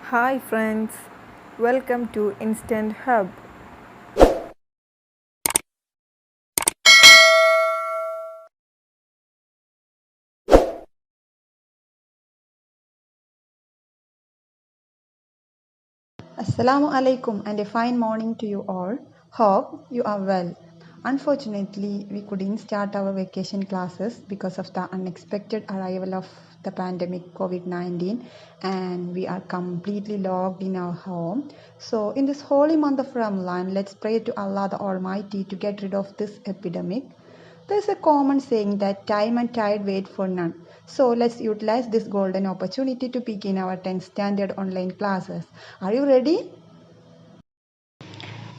Hi friends, welcome to Instant Hub. Assalamu alaikum and a fine morning to you all. Hope you are well. Unfortunately, we couldn't start our vacation classes because of the unexpected arrival of the pandemic COVID 19, and we are completely locked in our home. So, in this holy month of Ramadan, let's pray to Allah the Almighty to get rid of this epidemic. There's a common saying that time and tide wait for none. So let's utilize this golden opportunity to begin our 10th standard online classes. Are you ready?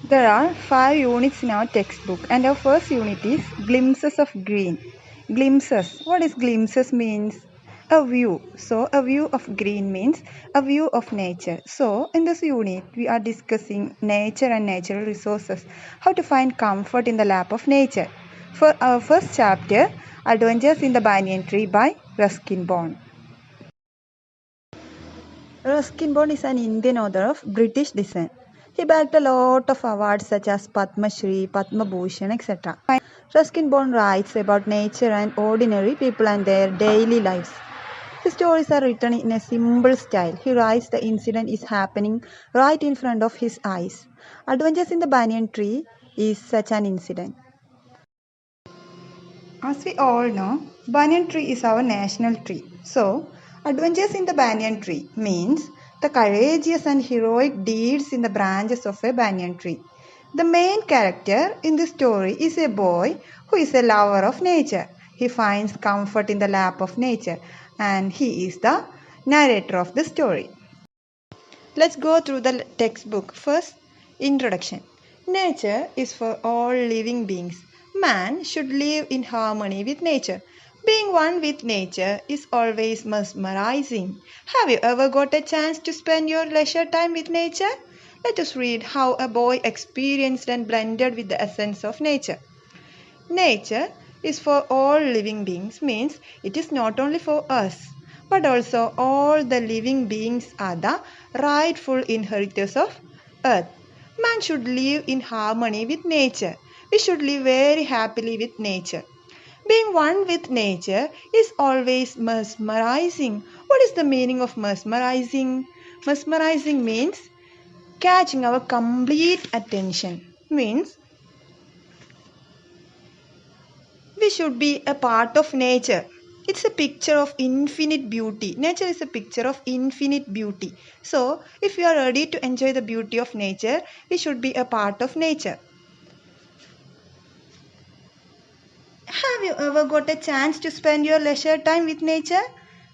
There are 5 units in our textbook, and our first unit is Glimpses of Green. Glimpses. What is glimpses means? A view. So a view of green means a view of nature. So in this unit we are discussing nature and natural resources. How to find comfort in the lap of nature. For our first chapter, Adventures in the Banyan Tree by Ruskin Bond. Ruskin Bond is an Indian author of British descent. He bagged a lot of awards such as Padma Shri, Padma Bhushan, etc. Ruskin Bond writes about nature and ordinary people and their daily lives. His stories are written in a simple style. He writes the incident is happening right in front of his eyes. Adventures in the Banyan Tree is such an incident. As we all know, banyan tree is our national tree. So, adventures in the banyan tree means the courageous and heroic deeds in the branches of a banyan tree. The main character in the story is a boy who is a lover of nature. He finds comfort in the lap of nature, and he is the narrator of the story. Let's go through the textbook. First, introduction. Nature is for all living beings. Man should live in harmony with nature. Being one with nature is always mesmerizing. Have you ever got a chance to spend your leisure time with nature? Let us read how a boy experienced and blended with the essence of nature. Nature is for all living beings means it is not only for us, but also all the living beings are the rightful inheritors of earth. Man should live in harmony with nature. We should live very happily with nature. Being one with nature is always mesmerizing. What is the meaning of mesmerizing? Mesmerizing means catching our complete attention. Means we should be a part of nature. It's a picture of infinite beauty. Nature is a picture of infinite beauty. So, if we are ready to enjoy the beauty of nature, we should be a part of nature. Have you ever got a chance to spend your leisure time with nature?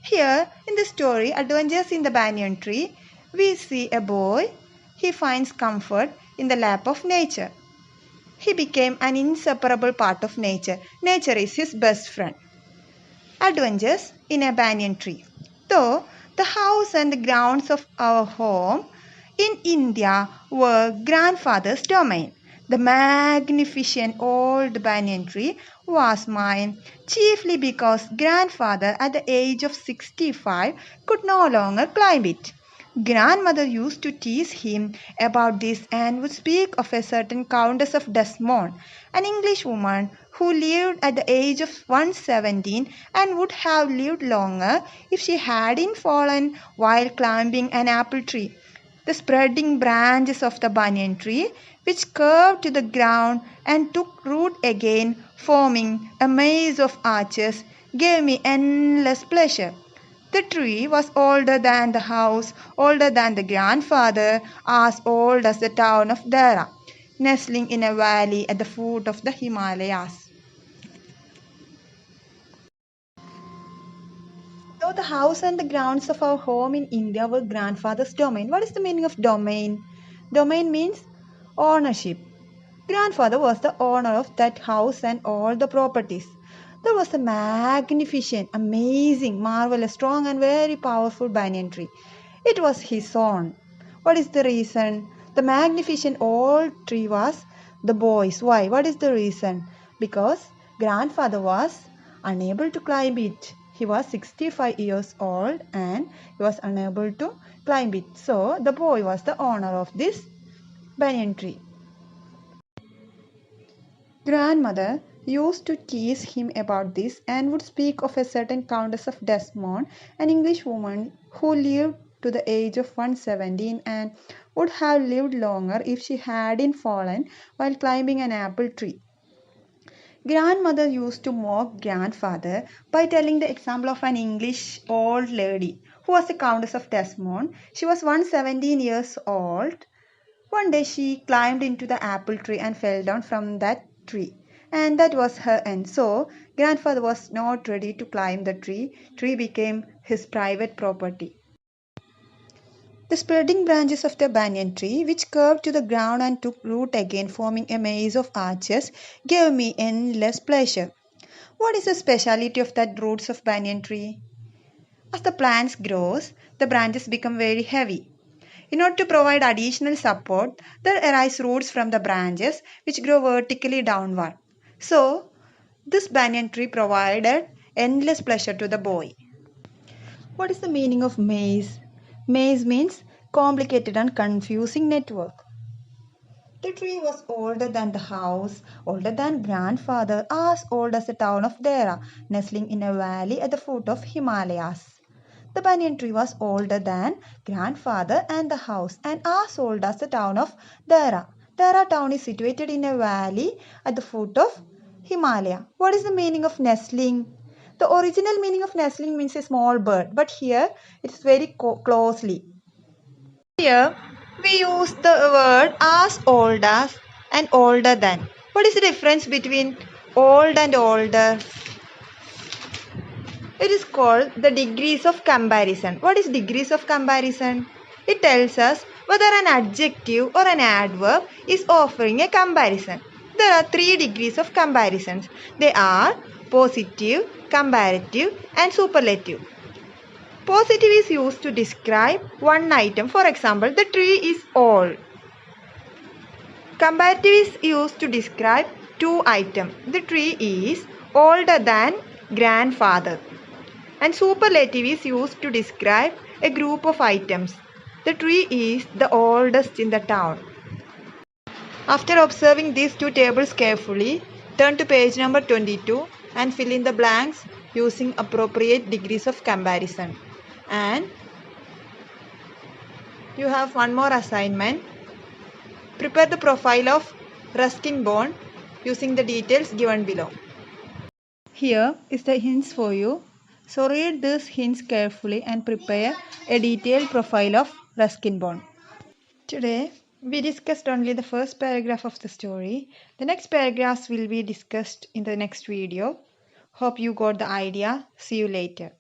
Here, in the story Adventures in the Banyan Tree, we see a boy. He finds comfort in the lap of nature. He became an inseparable part of nature. Nature is his best friend. Adventures in a banyan tree. Though the house and the grounds of our home in India were grandfather's domain, the magnificent old banyan tree was mine, chiefly because grandfather at the age of 65 could no longer climb it. Grandmother used to tease him about this and would speak of a certain Countess of Desmond, an Englishwoman who lived at the age of 117 and would have lived longer if she hadn't fallen while climbing an apple tree. The spreading branches of the banyan tree, which curved to the ground and took root again, forming a maze of arches, gave me endless pleasure. The tree was older than the house, older than the grandfather, as old as the town of Dara, nestling in a valley at the foot of the Himalayas. Though the house and the grounds of our home in India were grandfather's domain. What is the meaning of domain? Domain means ownership. Grandfather was the owner of that house and all the properties. There was a magnificent, amazing, marvelous, strong, and very powerful banyan tree. It was his own. What is the reason? The magnificent old tree was the boy's. Why? What is the reason? Because grandfather was unable to climb it. He was 65 years old and he was unable to climb it. So the boy was the owner of this banyan tree. Grandmother used to tease him about this and would speak of a certain Countess of Desmond, an English woman who lived to the age of 117 and would have lived longer if she hadn't fallen while climbing an apple tree. Grandmother used to mock grandfather by telling the example of an English old lady who was the Countess of Desmond. She was 117 years old. One day she climbed into the apple tree and fell down from that tree. And that was her end. So grandfather was not ready to climb the tree. Tree became his private property. The spreading branches of the banyan tree, which curved to the ground and took root again, forming a maze of arches, gave me endless pleasure. What is the speciality of the roots of banyan tree? As the plants grows, the branches become very heavy. In order to provide additional support, there arise roots from the branches which grow vertically downward. So, this banyan tree provided endless pleasure to the boy. What is the meaning of maze? Maze means complicated and confusing network. The tree was older than the house, older than grandfather, as old as the town of Dera, nestling in a valley at the foot of Himalayas. The banyan tree was older than grandfather and the house and as old as the town of Dera. Dera town is situated in a valley at the foot of Himalaya. What is the meaning of nestling? The original meaning of nestling means a small bird, but here it is very closely. Here we use the word as old as and older than. What is the difference between old and older? It is called the degrees of comparison. What is degrees of comparison? It tells us whether an adjective or an adverb is offering a comparison. There are 3 degrees of comparisons. They are positive, comparative and superlative. Positive is used to describe one item. For example, the tree is old. Comparative is used to describe 2 items. The tree is older than grandfather. And superlative is used to describe a group of items. The tree is the oldest in the town. After observing these 2 tables carefully, turn to page number 22 and fill in the blanks using appropriate degrees of comparison. And you have one more assignment. Prepare the profile of Ruskin bone using the details given below. Here is the hints for you. So read these hints carefully and prepare a detailed profile of Ruskin bone. Today we discussed only the first paragraph of the story. The next paragraphs will be discussed in the next video. Hope you got the idea. See you later.